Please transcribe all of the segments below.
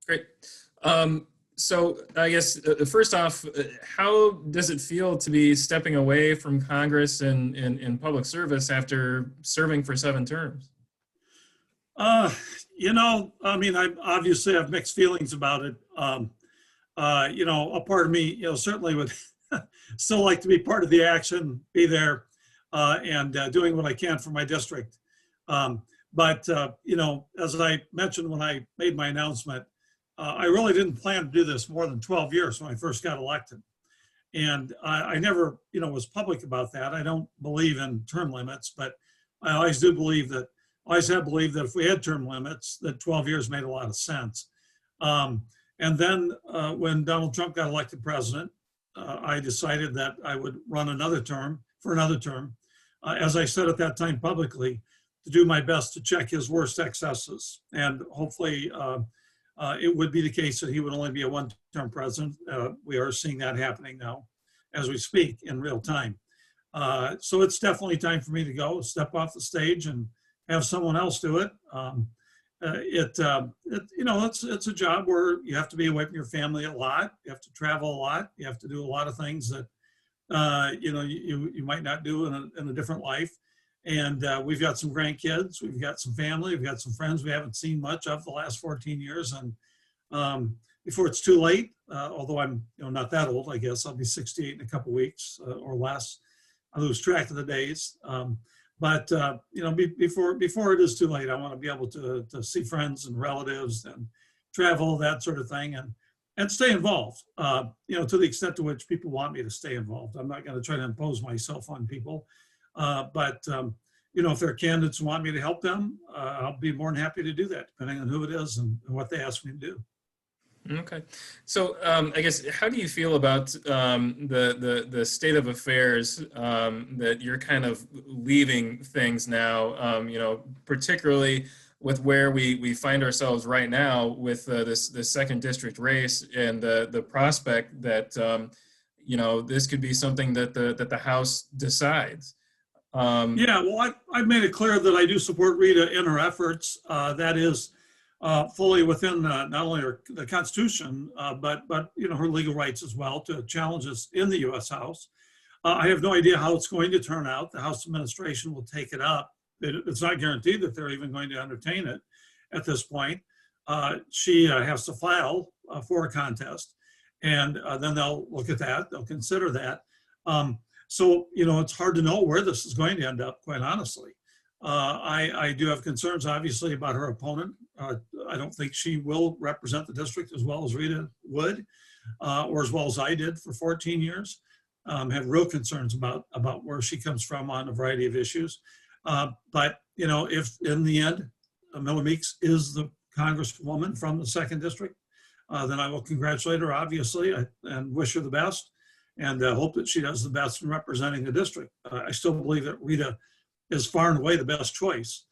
Great. So I guess first off, how does it feel to be stepping away from Congress and in public service after serving for 7 terms? Uh, I mean, I obviously have mixed feelings about it. A part of me, certainly would still like to be part of the action, be there, and doing what I can for my district. But as I mentioned when I made my announcement, I really didn't plan to do this more than 12 years when I first got elected. And I never, was public about that. I don't believe in term limits, but I always have believed that if we had term limits, that 12 years made a lot of sense. And then when Donald Trump got elected president, I decided that I would run another term. As I said at that time publicly, to do my best to check his worst excesses. And hopefully it would be the case that he would only be a one-term president. We are seeing that happening now as we speak in real time. So it's definitely time for me to go, step off the stage and have someone else do it. It's a job where you have to be away from your family a lot. You have to travel a lot. You have to do a lot of things that, you might not do in a different life. And we've got some grandkids, we've got some family, we've got some friends we haven't seen much of the last 14 years. And before it's too late, although I'm not that old, I guess I'll be 68 in a couple weeks or less. I lose track of the days. Before it is too late, I want to be able to see friends and relatives and travel, that sort of thing, and stay involved, to the extent to which people want me to stay involved. I'm not going to try to impose myself on people. If there are candidates who want me to help them, I'll be more than happy to do that, depending on who it is and what they ask me to do. Okay. So I guess, how do you feel about the state of affairs that you're kind of leaving things now, particularly with where we find ourselves right now with this second district race and the prospect that, this could be something that the House decides? I've made it clear that I do support Rita in her efforts. That is fully within not only the Constitution, but her legal rights as well to challenge us in the U.S. House. I have no idea how it's going to turn out. The House administration will take it up. It's not guaranteed that they're even going to entertain it at this point. She has to file for a contest, and then they'll look at that. They'll consider that. So it's hard to know where this is going to end up, quite honestly. I do have concerns, obviously, about her opponent. I don't think she will represent the district as well as Rita would, or as well as I did for 14 years. Have real concerns about where she comes from on a variety of issues. But if in the end, Miller Meeks is the congresswoman from the second district, then I will congratulate her, obviously, and wish her the best, and hope that she does the best in representing the district. I still believe that Rita is far and away the best choice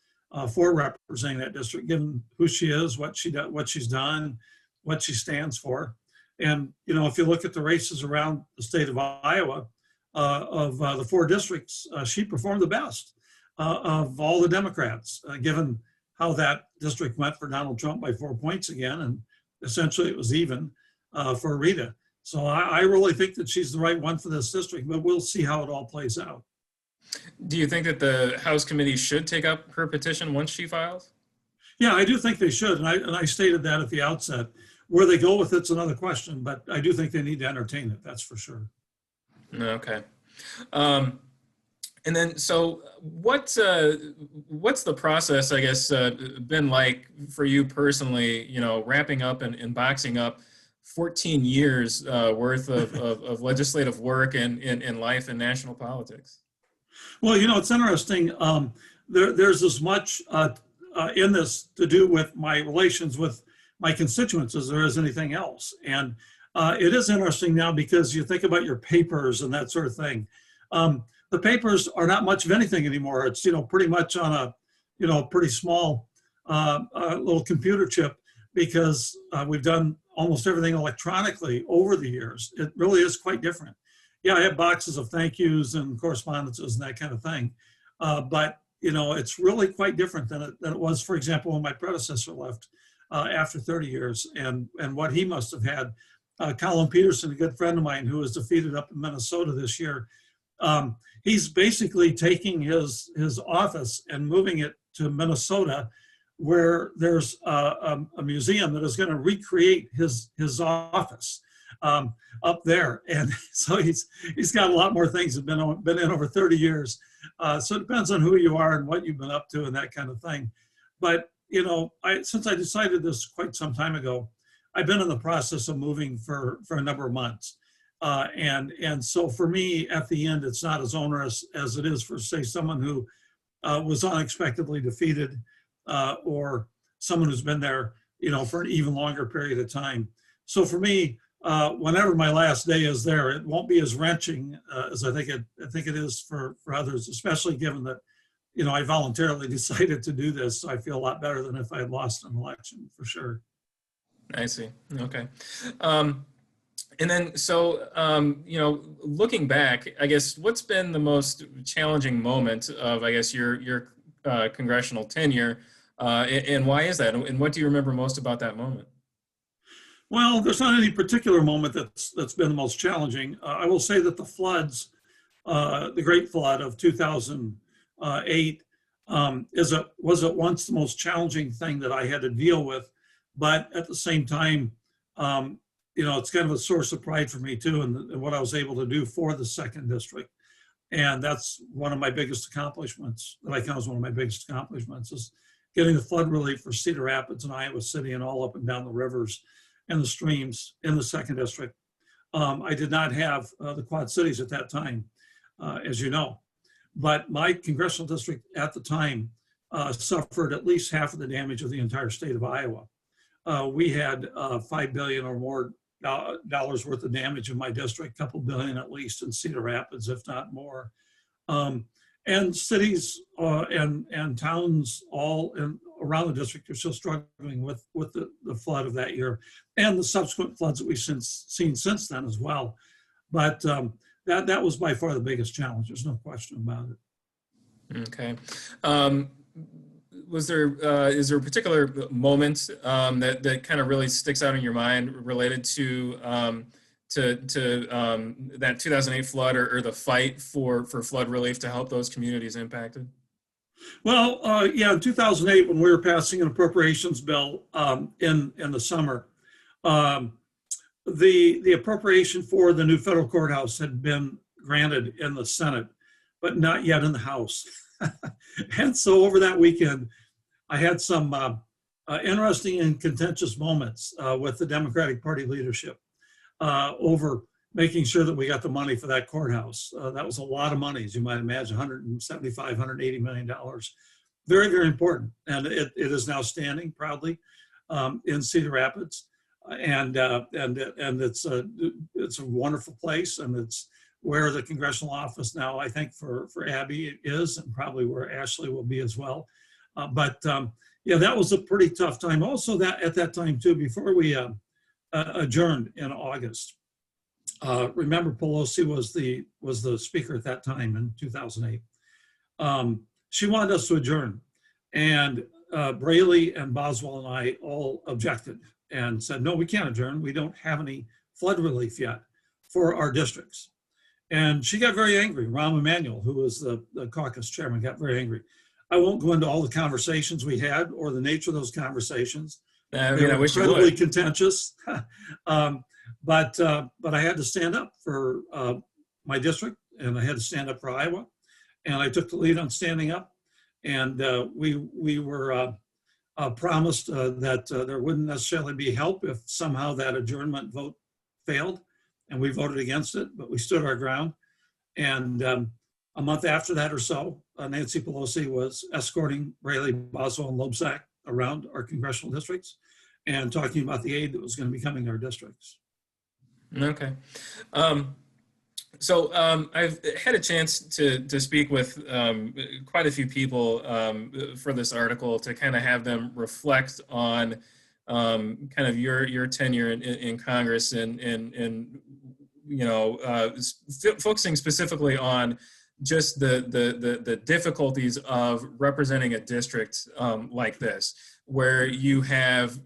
for representing that district, given who she is, what she's done, what she stands for. And if you look at the races around the state of Iowa, of the 4 districts, she performed the best of all the Democrats, given how that district went for Donald Trump by 4 points again, and essentially it was even for Rita. So I really think that she's the right one for this district, but we'll see how it all plays out. Do you think that the House committee should take up her petition once she files? Yeah, I do think they should, and I stated that at the outset. Where they go with it's another question, but I do think they need to entertain it. That's for sure. Okay. And then, so what's the process, I guess, been like for you personally, wrapping up and boxing up 14 years worth of legislative work in life and national politics? Well, it's interesting. There's as much in this to do with my relations with my constituents as there is anything else. And it is interesting now because you think about your papers and that sort of thing. The papers are not much of anything anymore. It's, pretty much on a, pretty small little computer chip, because we've done almost everything electronically over the years. It really is quite different. Yeah, I have boxes of thank yous and correspondences and that kind of thing. But, it's really quite different than it was, for example, when my predecessor left. after 30 years, and what he must have had. Colin Peterson, a good friend of mine who was defeated up in Minnesota this year, he's basically taking his office and moving it to Minnesota, where there's a museum that is going to recreate his office up there. And so he's got a lot more things that have been in over 30 years. So it depends on who you are and what you've been up to and that kind of thing. But, you know, since I decided this quite some time ago, I've been in the process of moving for a number of months. And so for me, at the end, it's not as onerous as it is for, say, someone who was unexpectedly defeated, or someone who's been there, you know, for an even longer period of time. So for me, whenever my last day is there, it won't be as wrenching as I think it is for others, especially given that, you know, I voluntarily decided to do this. So I feel a lot better than if I had lost an election, for sure. I see. Okay. And then, so, you know, looking back, I guess, what's been the most challenging moment of, I guess, your congressional tenure, and why is that? And what do you remember most about that moment? Well, there's not any particular moment that's been the most challenging. I will say that the floods, the Great Flood of 2008, was at once the most challenging thing that I had to deal with. But at the same time, you know, it's kind of a source of pride for me too, and what I was able to do for the second district. And that's one of my biggest accomplishments, that I count as one of my biggest accomplishments, is getting the flood relief for Cedar Rapids and Iowa City and all up and down the rivers and the streams in the second district. I did not have the Quad Cities at that time, as you know, but my congressional district at the time suffered at least half of the damage of the entire state of Iowa. We had $5 billion or more dollars worth of damage in my district, a couple billion at least in Cedar Rapids, if not more. And cities and towns all around the district are still struggling with the flood of that year and the subsequent floods that we've seen since then as well. But that was by far the biggest challenge. There's no question about it. Okay. Is there a particular moment that kind of really sticks out in your mind related to that 2008 flood, or the fight for flood relief to help those communities impacted? Well, yeah, in 2008, when we were passing an appropriations bill in the summer, the appropriation for the new federal courthouse had been granted in the Senate, but not yet in the House. And so over that weekend, I had some interesting and contentious moments with the Democratic Party leadership over making sure that we got the money for that courthouse. That was a lot of money, as you might imagine, $175, $180 million. Very, very important. And it is now standing proudly in Cedar Rapids. And it's a wonderful place, and it's where the congressional office now, I think, for Abby is, and probably where Ashley will be as well. Yeah, that was a pretty tough time. Also, that at that time too, before we adjourned in August, remember Pelosi was the speaker at that time in 2008. She wanted us to adjourn, and Braley and Boswell and I all objected and said, no, we can't adjourn. We don't have any flood relief yet for our districts. And she got very angry. Rahm Emanuel, who was the caucus chairman, got very angry. I won't go into all the conversations we had or the nature of those conversations. I They were wish you incredibly would. contentious. But I had to stand up for my district, and I had to stand up for Iowa. And I took the lead on standing up. And we were promised that there wouldn't necessarily be help if somehow that adjournment vote failed. And we voted against it, but we stood our ground. And a month after that or so, Nancy Pelosi was escorting Braley, Boswell, and Loebsack around our congressional districts and talking about the aid that was going to be coming to our districts. Okay. So I've had a chance to speak with quite a few people for this article, to kind of have them reflect on kind of your tenure in Congress, and you know, focusing specifically on just the difficulties of representing a district like this, where you have,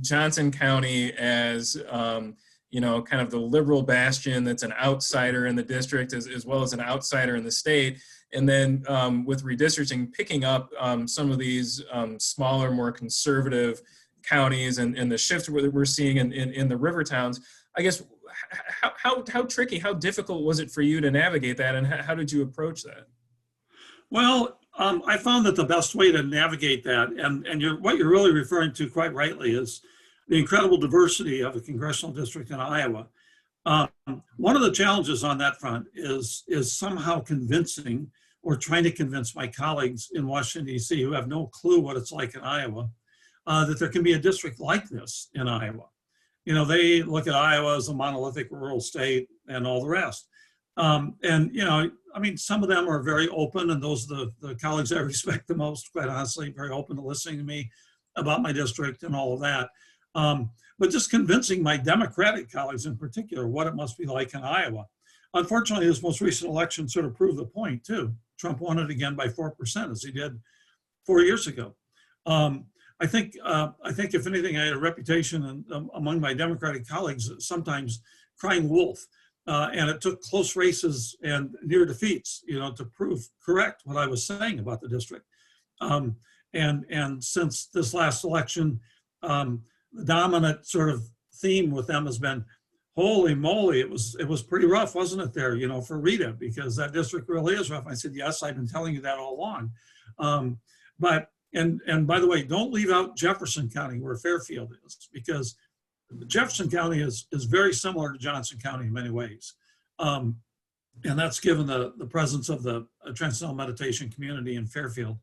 Johnson County as, kind of the liberal bastion that's an outsider in the district as well as an outsider in the state. And then with redistricting, picking up some of these smaller, more conservative counties and the shift we're seeing in the river towns. I guess, how tricky, how difficult was it for you to navigate that, and how did you approach that? Well, I found that the best way to navigate that, and what you're really referring to quite rightly, is the incredible diversity of a congressional district in Iowa. One of the challenges on that front is somehow convincing, or trying to convince my colleagues in Washington, D.C., who have no clue what it's like in Iowa, that there can be a district like this in Iowa. They look at Iowa as a monolithic rural state and all the rest. Some of them are very open, and those are the colleagues I respect the most, quite honestly, very open to listening to me about my district and all of that. But just convincing my Democratic colleagues in particular what it must be like in Iowa. Unfortunately, this most recent election sort of proved the point too. Trump won it again by 4%, as he did 4 years ago. I think if anything, I had a reputation among my Democratic colleagues sometimes crying wolf, and it took close races and near defeats, to prove correct what I was saying about the district. And since this last election, the dominant sort of theme with them has been, holy moly, it was pretty rough, wasn't it there, for Rita, because that district really is rough. I said, yes, I've been telling you that all along. And by the way, don't leave out Jefferson County, where Fairfield is, because Jefferson County is very similar to Johnson County in many ways. And that's given the presence of the Transcendental Meditation community in Fairfield.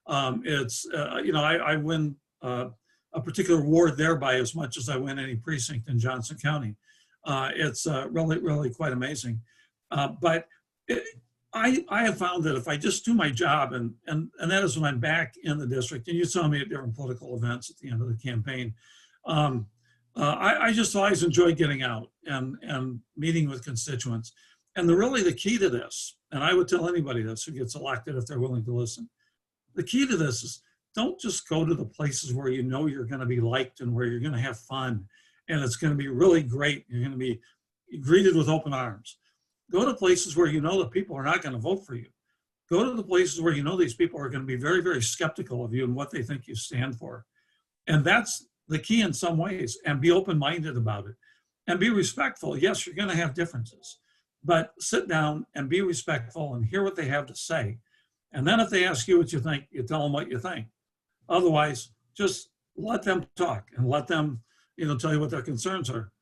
I win a particular ward there by as much as I win any precinct in Johnson County. It's really, really quite amazing. I have found that if I just do my job, and that is when I'm back in the district, and you saw me at different political events at the end of the campaign, I just always enjoy getting out and meeting with constituents. And the key to this, and I would tell anybody this who gets elected if they're willing to listen, the key to this is don't just go to the places where you know you're going to be liked and where you're going to have fun and it's going to be really great. You're going to be greeted with open arms. Go to places where you know that people are not going to vote for you. Go to the places where you know these people are going to be very, very skeptical of you and what they think you stand for. And that's the key in some ways, and be open-minded about it and be respectful. Yes, you're going to have differences, but sit down and be respectful and hear what they have to say. And then if they ask you what you think, you tell them what you think. Otherwise, just let them talk and let them, tell you what their concerns are.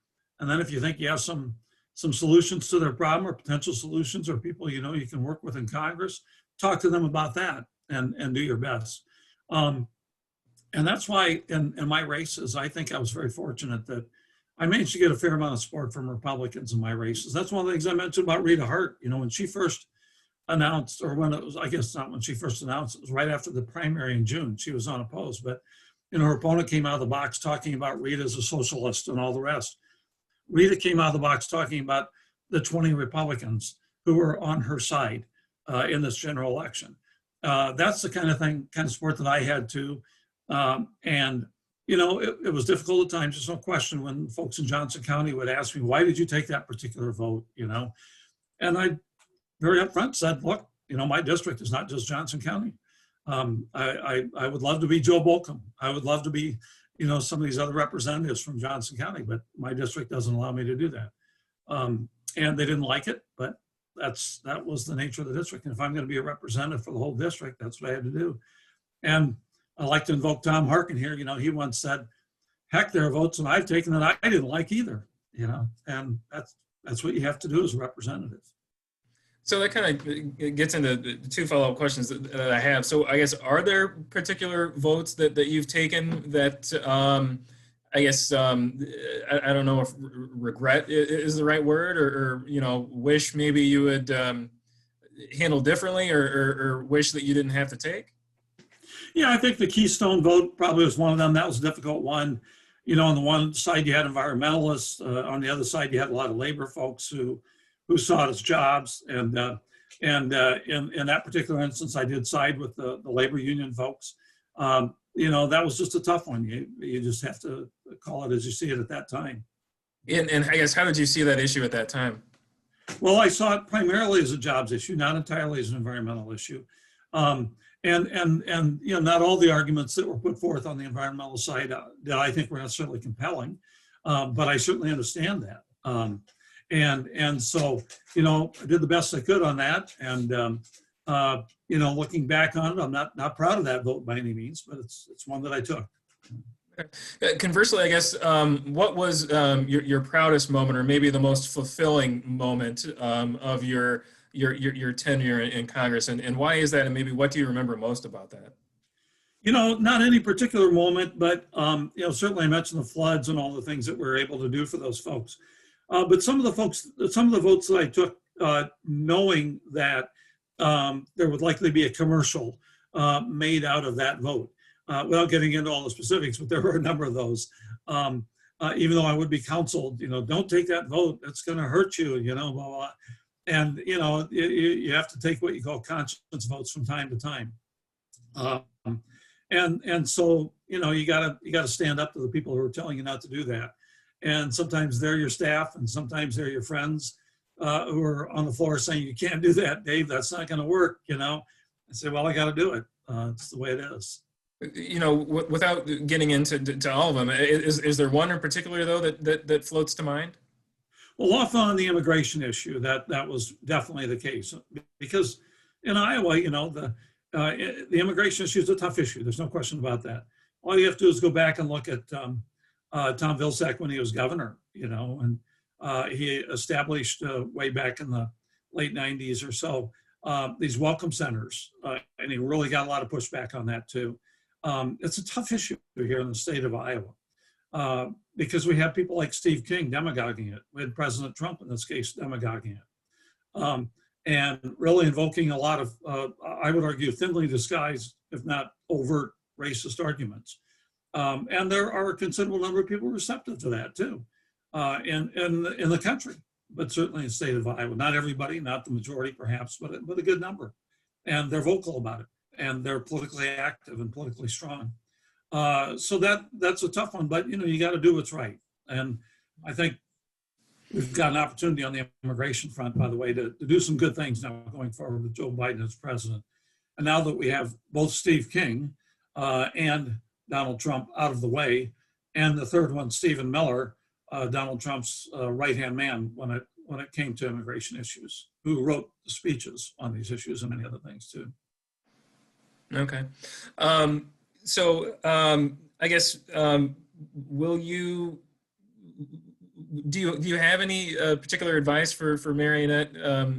And then if you think you have some solutions to their problem or potential solutions or people you can work with in Congress, talk to them about that and do your best. And that's why in my races, I think I was very fortunate that I managed to get a fair amount of support from Republicans in my races. That's one of the things I mentioned about Rita Hart. When she first announced, or when it was, I guess not when she first announced, it was right after the primary in June. She was unopposed, but her opponent came out of the box talking about Rita as a socialist and all the rest. Rita came out of the box talking about the 20 Republicans who were on her side in this general election. That's the kind of support that I had too. It was difficult at times, there's no question, when folks in Johnson County would ask me, why did you take that particular vote, And I very upfront said, look, my district is not just Johnson County. I would love to be Joe Bolcom. I would love to be, some of these other representatives from Johnson County, but my district doesn't allow me to do that. And they didn't like it, but that was the nature of the district. And if I'm going to be a representative for the whole district, that's what I had to do. And I like to invoke Tom Harkin here. He once said, heck, there are votes that I've taken that I didn't like either, and that's what you have to do as a representative. So that kind of gets into the two follow-up questions that I have. So I guess, are there particular votes that you've taken that I guess, I don't know if regret is the right word, or wish maybe you would handle differently, or wish that you didn't have to take? Yeah, I think the Keystone vote probably was one of them. That was a difficult one. On the one side you had environmentalists, on the other side you had a lot of labor folks who saw it as jobs. And in that particular instance, I did side with the labor union folks. that was just a tough one. You just have to call it as you see it at that time. And I guess, how did you see that issue at that time? Well, I saw it primarily as a jobs issue, not entirely as an environmental issue. And not all the arguments that were put forth on the environmental side that I think were necessarily compelling, but I certainly understand that. And so, I did the best I could on that. And, looking back on it, I'm not proud of that vote by any means, but it's one that I took. Conversely, I guess, what was your proudest moment, or maybe the most fulfilling moment of your tenure in Congress, and why is that, and maybe what do you remember most about that? Not any particular moment, but certainly I mentioned the floods and all the things that we were able to do for those folks. But some of the votes that I took, knowing that there would likely be a commercial made out of that vote. Without getting into all the specifics, but there were a number of those. Even though I would be counseled, don't take that vote. It's going to hurt you, blah, blah. And, you have to take what you call conscience votes from time to time. And so, you gotta stand up to the people who are telling you not to do that. And sometimes they're your staff, and sometimes they're your friends who are on the floor saying, you can't do that, Dave, that's not going to work. I say, well, I got to do it. It's the way it is. Without getting into all of them, is there one in particular, though, that floats to mind? Well, often on the immigration issue, that was definitely the case, because in Iowa, the immigration issue is a tough issue. There's no question about that. All you have to do is go back and look at Tom Vilsack when he was governor, and he established way back in the late 90s or so these welcome centers, and he really got a lot of pushback on that too. It's a tough issue here in the state of Iowa because we have people like Steve King demagoguing it. We had President Trump, in this case, demagoguing it. And really invoking a lot of, I would argue, thinly disguised, if not overt, racist arguments. And there are a considerable number of people receptive to that too, in the country, but certainly in the state of Iowa. Not everybody, not the majority perhaps, but a good number. And they're vocal about it. And they're politically active and politically strong. So that's a tough one, but you got to do what's right. And I think we've got an opportunity on the immigration front, by the way, to do some good things now going forward with Joe Biden as president. And now that we have both Steve King and Donald Trump out of the way, and the third one, Stephen Miller, Donald Trump's right-hand man when it came to immigration issues, who wrote the speeches on these issues and many other things too. Okay. So I guess, do you have any particular advice for Marionette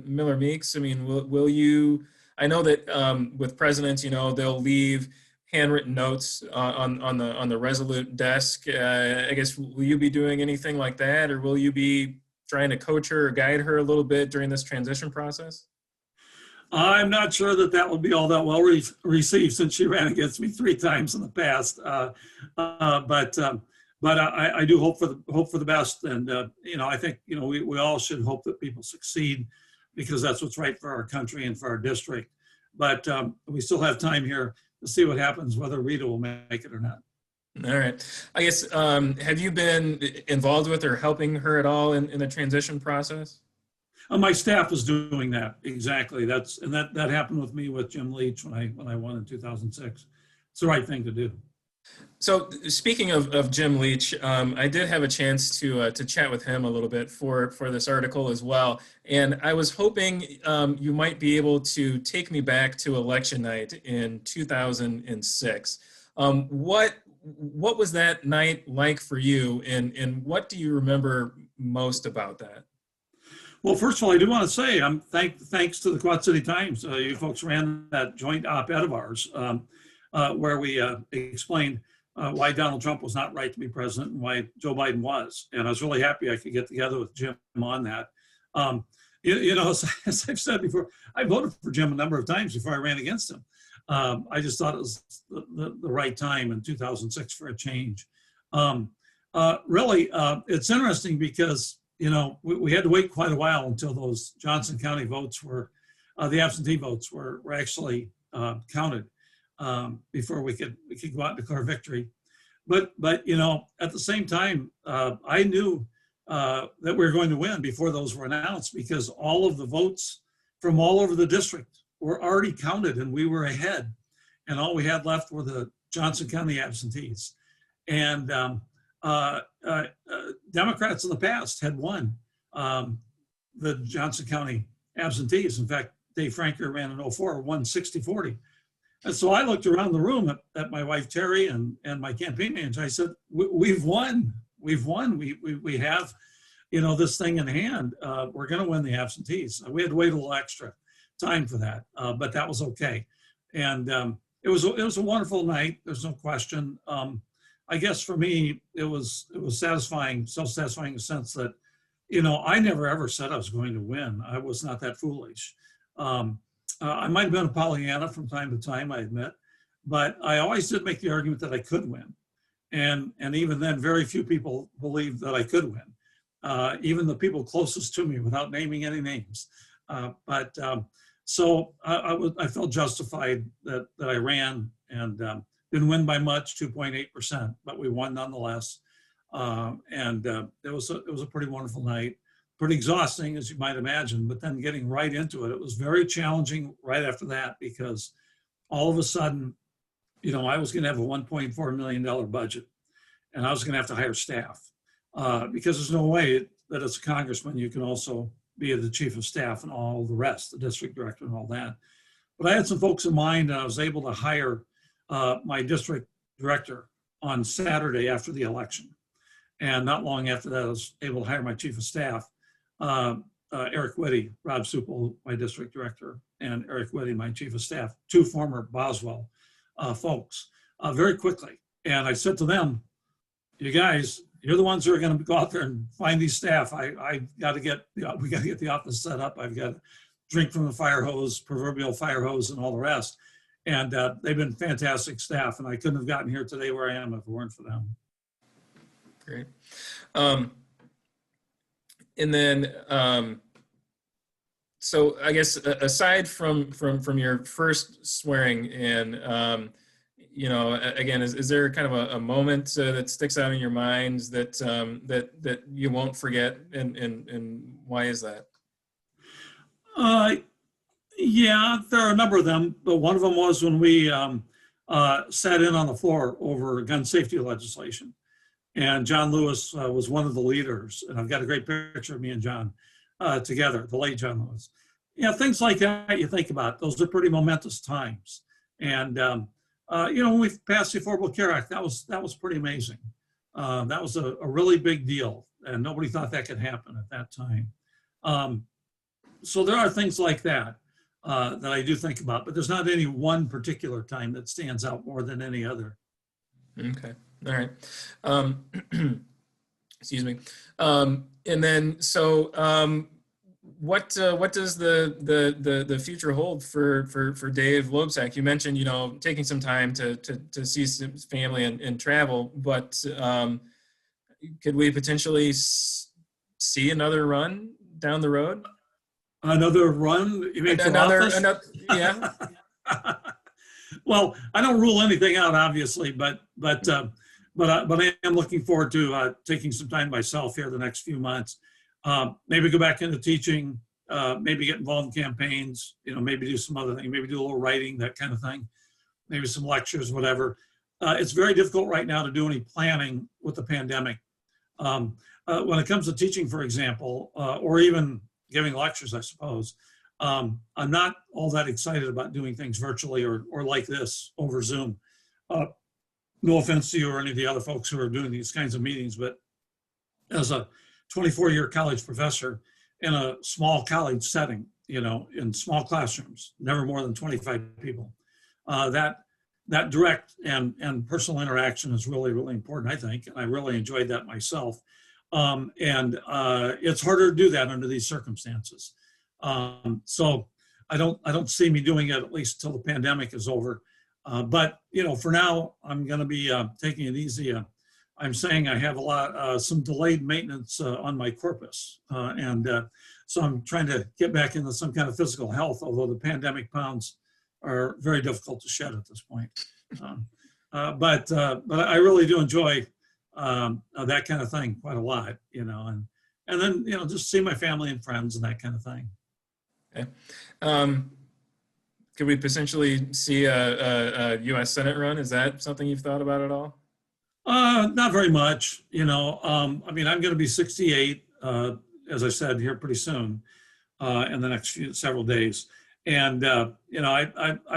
Miller Meeks? I mean, will you, I know that with presidents, they'll leave handwritten notes on the Resolute desk. I guess, will you be doing anything like that, or will you be trying to coach her or guide her a little bit during this transition process? I'm not sure that will be all that well received, since she ran against me 3 times in the past. But I do hope for the best, and I think we all should hope that people succeed, because that's what's right for our country and for our district. But we still have time here to see what happens, whether Rita will make it or not. All right. I guess, have you been involved with or helping her at all in the transition process? My staff is doing that, exactly. That happened with me with Jim Leach when I won in 2006. It's the right thing to do. So speaking of Jim Leach, I did have a chance to chat with him a little bit for this article as well, and I was hoping you might be able to take me back to election night in 2006. What was that night like for you, and what do you remember most about that? Well, first of all, I do want to say thanks to the Quad City Times. You folks ran that joint op-ed of ours where we explained why Donald Trump was not right to be president and why Joe Biden was. And I was really happy I could get together with Jim on that. As I've said before, I voted for Jim a number of times before I ran against him. I just thought it was the right time in 2006 for a change. Really, it's interesting because we had to wait quite a while until those Johnson County votes the absentee votes were actually counted. before we could go out and declare victory. But you know, at the same time, I knew that we were going to win before those were announced, because all of the votes from all over the district were already counted and we were ahead. And all we had left were the Johnson County absentees. And Democrats in the past had won the Johnson County absentees. In fact, Dave Franker ran in 04, won 60-40. And so I looked around the room at my wife, Terry, and my campaign manager. I said, we've won. We've won. We have, you know, this thing in hand. We're going to win the absentees. We had to wait a little extra time for that, but that was okay. And it was a wonderful night. There's no question. I guess for me, it was satisfying, self-satisfying in the sense that, you know, I never ever said I was going to win. I was not that foolish. I might have been a Pollyanna from time to time, I admit, but I always did make the argument that I could win. And even then, very few people believed that I could win, even the people closest to me, without naming any names. So I felt justified that I ran, and didn't win by much, 2.8%, but we won nonetheless. It was a pretty wonderful night. Pretty exhausting, as you might imagine, but then getting right into it, it was very challenging right after that, because all of a sudden, you know, I was going to have a $1.4 million budget, and I was going to have to hire staff, because there's no way that as a congressman you can also be the chief of staff and all the rest, the district director and all that. But I had some folks in mind, and I was able to hire my district director on Saturday after the election. And not long after that, I was able to hire my chief of staff, Eric Whitty, Rob Supple, my district director, and Eric Whitty, my chief of staff, two former Boswell folks, very quickly. And I said to them, you guys, you're the ones who are going to go out there and find these staff. we got to get the office set up. I've got to drink from the fire hose, proverbial fire hose, and all the rest. And they've been fantastic staff, and I couldn't have gotten here today where I am if it weren't for them. Great. And then, so I guess aside from your first swearing in, you know, again, is there kind of a moment that sticks out in your minds that that you won't forget, and why is that? Yeah, there are a number of them, but one of them was when we sat in on the floor over gun safety legislation. And John Lewis was one of the leaders. And I've got a great picture of me and John together, the late John Lewis. Yeah, things like that you think about. Those are pretty momentous times. And, you know, when we passed the Affordable Care Act, that was pretty amazing. That was a really big deal. And nobody thought that could happen at that time. So there are things like that that I do think about, but there's not any one particular time that stands out more than any other. Okay. All right. Excuse me. And then, so what does the future hold for Dave Loebsack? You mentioned, you know, taking some time to see some family and travel, but could we potentially see another run down the road? Another run? You mean for office? Yeah. Well, I don't rule anything out, obviously, but I am looking forward to taking some time myself here the next few months. Maybe go back into teaching, maybe get involved in campaigns, you know, maybe do some other thing, maybe do a little writing, that kind of thing, maybe some lectures, whatever. It's very difficult right now to do any planning with the pandemic. When it comes to teaching, for example, or even giving lectures, I suppose, I'm not all that excited about doing things virtually or like this over Zoom. No offense to you or any of the other folks who are doing these kinds of meetings, but as a 24-year college professor in a small college setting, you know, in small classrooms, never more than 25 people, that direct and personal interaction is really, really important, I think. And I really enjoyed that myself. It's harder to do that under these circumstances. So I don't see me doing it, at least till the pandemic is over. But, you know, for now, I'm going to be taking it easy. I'm saying I have some delayed maintenance on my corpus. So I'm trying to get back into some kind of physical health, although the pandemic pounds are very difficult to shed at this point. But I really do enjoy that kind of thing quite a lot, and then, just see my family and friends and that kind of thing. Okay. Could we potentially see a U.S. Senate run? Is that something you've thought about at all? Not very much, I'm going to be 68, as I said, here pretty soon, in the next several days. And, I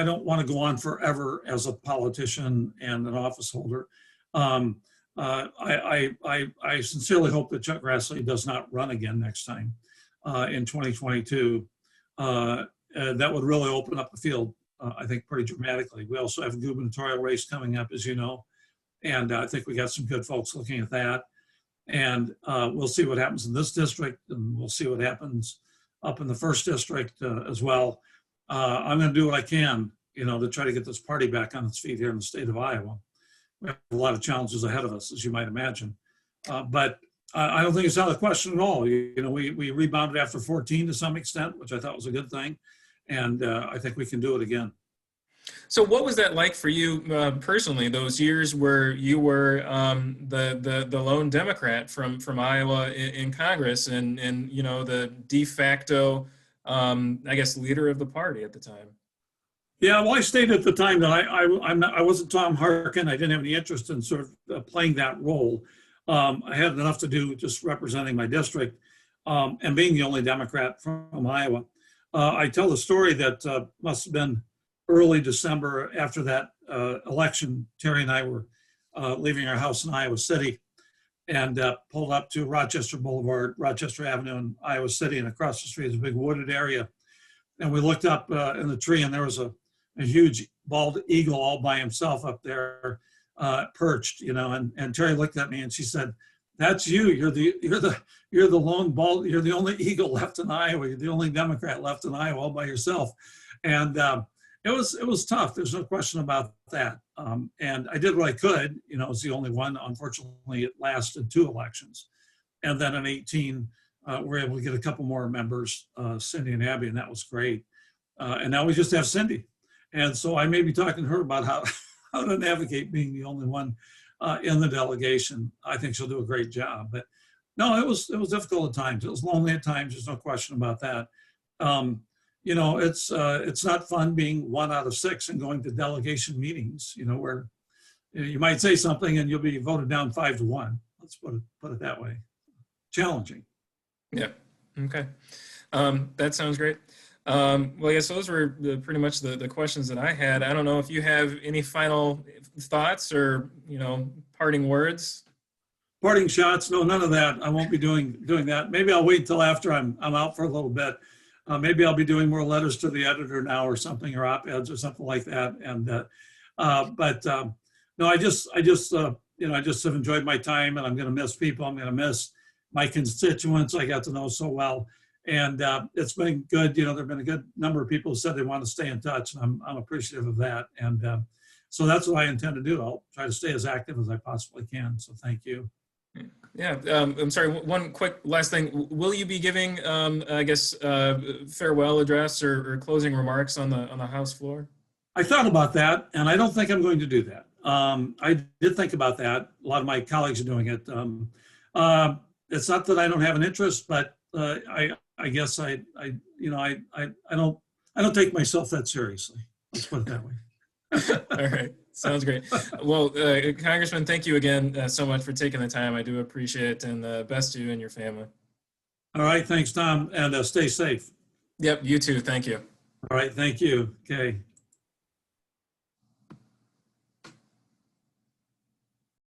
don't want to go on forever as a politician and an office holder. I sincerely hope that Chuck Grassley does not run again next time in 2022. That would really open up the field, I think, pretty dramatically. We also have a gubernatorial race coming up, as you know, and I think we got some good folks looking at that. And we'll see what happens in this district, and we'll see what happens up in the first district as well. I'm going to do what I can, to try to get this party back on its feet here in the state of Iowa. We have a lot of challenges ahead of us, as you might imagine. But I don't think it's out of the question at all. We rebounded after 14 to some extent, which I thought was a good thing. And I think we can do it again. So what was that like for you personally, those years where you were the lone Democrat from Iowa in Congress and the de facto, I guess, leader of the party at the time? Yeah, well, I stated at the time that I wasn't Tom Harkin. I didn't have any interest in sort of playing that role. I had enough to do just representing my district and being the only Democrat from Iowa. I tell the story that must have been early December after that election. Terry and I were leaving our house in Iowa City and pulled up to Rochester Boulevard, Rochester Avenue in Iowa City, and across the street is a big wooded area. And we looked up in the tree, and there was a huge bald eagle all by himself up there, perched, and Terry looked at me and she said, "That's you. You're the lone bald. You're the only eagle left in Iowa. You're the only Democrat left in Iowa all by yourself." And it was tough. There's no question about that. And I did what I could. I was the only one. Unfortunately, it lasted 2 elections, and then in 18, we were able to get a couple more members, Cindy and Abby, and that was great. And now we just have Cindy, and so I may be talking to her about how to navigate being the only one in the delegation. I think she'll do a great job. But no, it was difficult at times. It was lonely at times. There's no question about that. It's not fun being 1 out of 6 and going to delegation meetings. Where you might say something and you'll be voted down 5-1. Let's put it that way. Challenging. Yeah. Okay. That sounds great. Well, I guess those were pretty much the questions that I had. I don't know if you have any final thoughts or, parting words. Parting shots? No, none of that. I won't be doing that. Maybe I'll wait until after I'm out for a little bit. Maybe I'll be doing more letters to the editor now or something, or op-eds or something like that. And no, I just have enjoyed my time, and I'm going to miss people. I'm going to miss my constituents I got to know so well. And it's been good. There've been a good number of people who said they want to stay in touch, and I'm appreciative of that. And so that's what I intend to do. I'll try to stay as active as I possibly can. So thank you. Yeah, I'm sorry, one quick last thing. Will you be giving, farewell address or closing remarks on the House floor? I thought about that, and I don't think I'm going to do that. I did think about that. A lot of my colleagues are doing it. It's not that I don't have an interest, but I guess I don't take myself that seriously. Let's put it that way. All right. Sounds great. Well, Congressman, thank you again so much for taking the time. I do appreciate it, and best to you and your family. All right. Thanks, Tom, and stay safe. Yep. You too. Thank you. All right. Thank you. Okay.